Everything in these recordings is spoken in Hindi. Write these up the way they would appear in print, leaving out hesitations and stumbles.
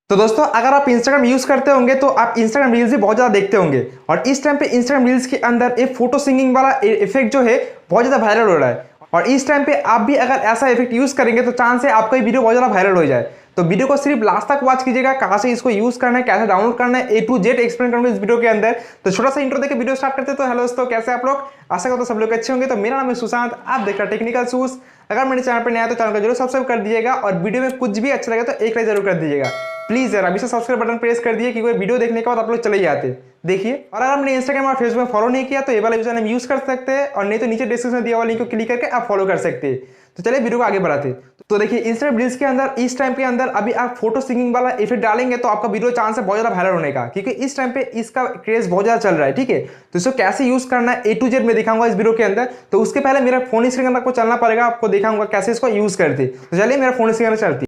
तो दोस्तों अगर आप इंस्टाग्राम यूज करते होंगे तो आप इंस्टाग्राम रील्स भी बहुत ज्यादा देखते होंगे और इस टाइम पे इंस्टाग्राम रील्स के अंदर एक फोटो सिंगिंग वाला इफेक्ट जो है बहुत ज्यादा वायरल हो रहा है। और इस टाइम पे आप भी अगर ऐसा इफेक्ट यूज करेंगे तो चांस है आपका ये वीडियो बहुत ज्यादा वायरल हो जाए। तो वीडियो को सिर्फ लास्ट तक वॉच कीजिएगा, कहां से इसको यूज करना है, कैसे डाउनलोड करना है, A to Z एक्सप्लेन करूंगा इस वीडियो के अंदर। तो छोटा सा इंट्रो देके वीडियो स्टार्ट करते हैं। तो हेलो दोस्तों, कैसे आप लोग? आशा करता हूं सब लोग अच्छे होंगे। तो मेरा नाम है सुशांत, आप देख रहे हैं टेक्निकल शूज। अगर मेरे चैनल पर नया है तो चैनल को जरूर सब्सक्राइब कर दीजिएगा और वीडियो में कुछ भी अच्छा लगे तो एक लाइक जरूर कर दीजिएगा प्लीज यार। अभी से सब्सक्राइब बटन प्रेस कर दिए क्योंकि वीडियो देखने के बाद आप लोग चले जाते देखिए। और अगर आपने इंस्टाग्राम और फेसबुक में फॉलो नहीं किया तो ये वाला यूजर नेम यूज कर सकते हैं और नहीं तो नीचे डिस्क्रिप्शन में दिया हुआ लिंक को क्लिक करके आप फॉलो कर सकते हैं। तो चलिए वीडियो को आगे बढ़ाते हैं। तो देखिए इंस्टाग्राम रील्स के अंदर इस टाइम के अंदर अभी आप फोटो सिंगिंग वाला इफेक्ट डालेंगे तो आपका वीडियो चांस है बहुत ज्यादा वायरल होने का, क्योंकि इस टाइम पे इसका क्रेज बहुत ज्यादा चल रहा है। ठीक है, तो इसको कैसे यूज करना है A to Z में दिखाऊंगा इस वीडियो के अंदर। तो उसके पहले मेरा फोन स्क्रीन आपको चलना पड़ेगा, आपको दिखाऊंगा कैसे इसको यूज करते। तो चलिए मेरा फोन स्क्रीन चलती।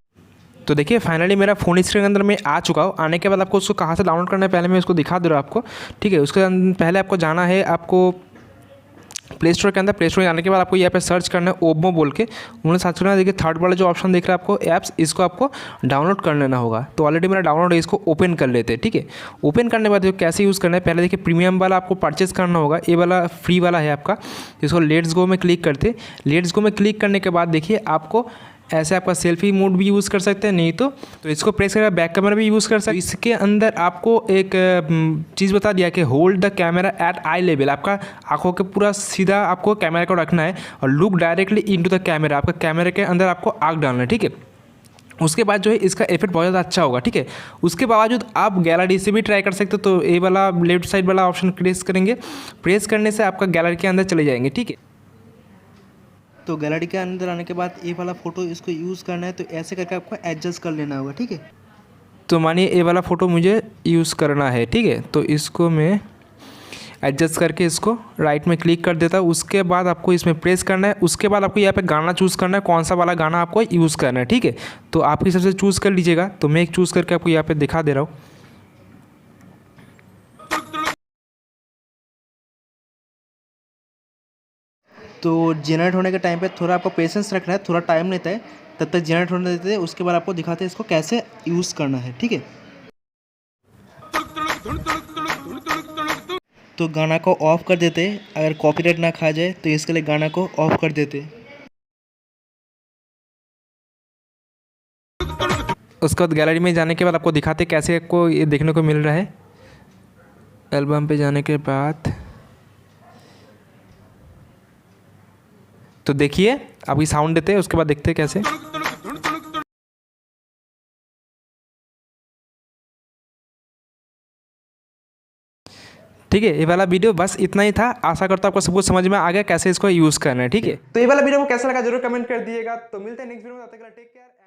तो देखिए फाइनली मेरा फोन स्क्रीन के अंदर मैं आ चुका हूँ। आने के बाद आपको उसको कहाँ से डाउनलोड करना है पहले मैं उसको दिखा दे रहा हूँ आपको। ठीक है, उसके पहले आपको जाना है, आपको प्ले स्टोर के अंदर। प्ले स्टोर जाने के बाद आपको यहाँ पे सर्च करना है ओमो बोल के। उन्होंने सर्च करना है, देखिए थर्ड वाला जो ऑप्शन दिख रहा है आपको ऐप्स, इसको आपको डाउनलोड कर लेना होगा। तो ऑलरेडी मेरा डाउनलोड है, इसको ओपन कर लेते हैं। ठीक है, ओपन करने के बाद कैसे यूज़ करना है, पहले देखिए प्रीमियम वाला आपको परचेस करना होगा। ये वाला फ्री वाला है आपका, इसको लेट्स गो में क्लिक करते। लेट्स गो में क्लिक करने के बाद देखिए आपको ऐसे आपका सेल्फी मोड भी यूज़ कर सकते हैं, नहीं तो इसको प्रेस करके बैक कैमरा भी यूज़ कर सकते हैं। इसके अंदर आपको एक चीज़ बता दिया कि hold the camera at eye level. आपका आंखों के पूरा सीधा आपको कैमरा को रखना है और look directly into the camera. आपका कैमरे के अंदर आपको आग डालना है। ठीक है, उसके बाद जो है इसका इफेक्ट बहुत ज़्यादा अच्छा होगा। ठीक है, उसके बावजूद आप गैलरी से भी ट्राई कर सकते हो। तो ये वाला लेफ्ट साइड वाला ऑप्शन प्रेस करेंगे, प्रेस करने से आपका गैलरी के अंदर चले जाएंगे। ठीक है, तो गैलरी के अंदर आने के बाद ये वाला फ़ोटो इसको यूज़ करना है, तो ऐसे करके आपको एडजस्ट कर लेना होगा। ठीक है, तो मानिए ये वाला फ़ोटो मुझे यूज़ करना है। ठीक है, तो इसको मैं एडजस्ट करके इसको राइट में क्लिक कर देता हूँ। उसके बाद आपको इसमें प्रेस करना है। उसके बाद आपको यहाँ पे गाना चूज़ करना है, कौन सा वाला गाना आपको यूज़ करना है। ठीक है, तो आपके हिसाब से चूज़ कर लीजिएगा। तो मैं एक चूज़ करके आपको यहाँ पे दिखा दे रहा हूँ। तो जनरेट होने के टाइम पे थोड़ा आपको पेशेंस रखना है, थोड़ा टाइम लेता है, तब तक जनरेट होने देते हैं। उसके बाद आपको दिखाते हैं इसको कैसे यूज़ करना है। ठीक है, तो गाना को ऑफ कर देते हैं, अगर कॉपीराइट ना खा जाए तो इसके लिए गाना को ऑफ कर देते। उसके बाद गैलरी में जाने के बाद आपको दिखाते कैसे आपको ये देखने को मिल रहा है। एल्बम पे जाने के बाद तो देखिए अभी साउंड देते हैं, उसके बाद देखते हैं कैसे। ठीक है, ये वाला वीडियो बस इतना ही था। आशा करता हूं आपको सब कुछ समझ में आ गया कैसे इसको यूज़ करना है। ठीक है, तो ये वाला वीडियो को कैसा लगा जरूर कमेंट कर दिएगा। तो मिलते हैं नेक्स्ट वीडियो में, तब तक के लिए टेक केयर।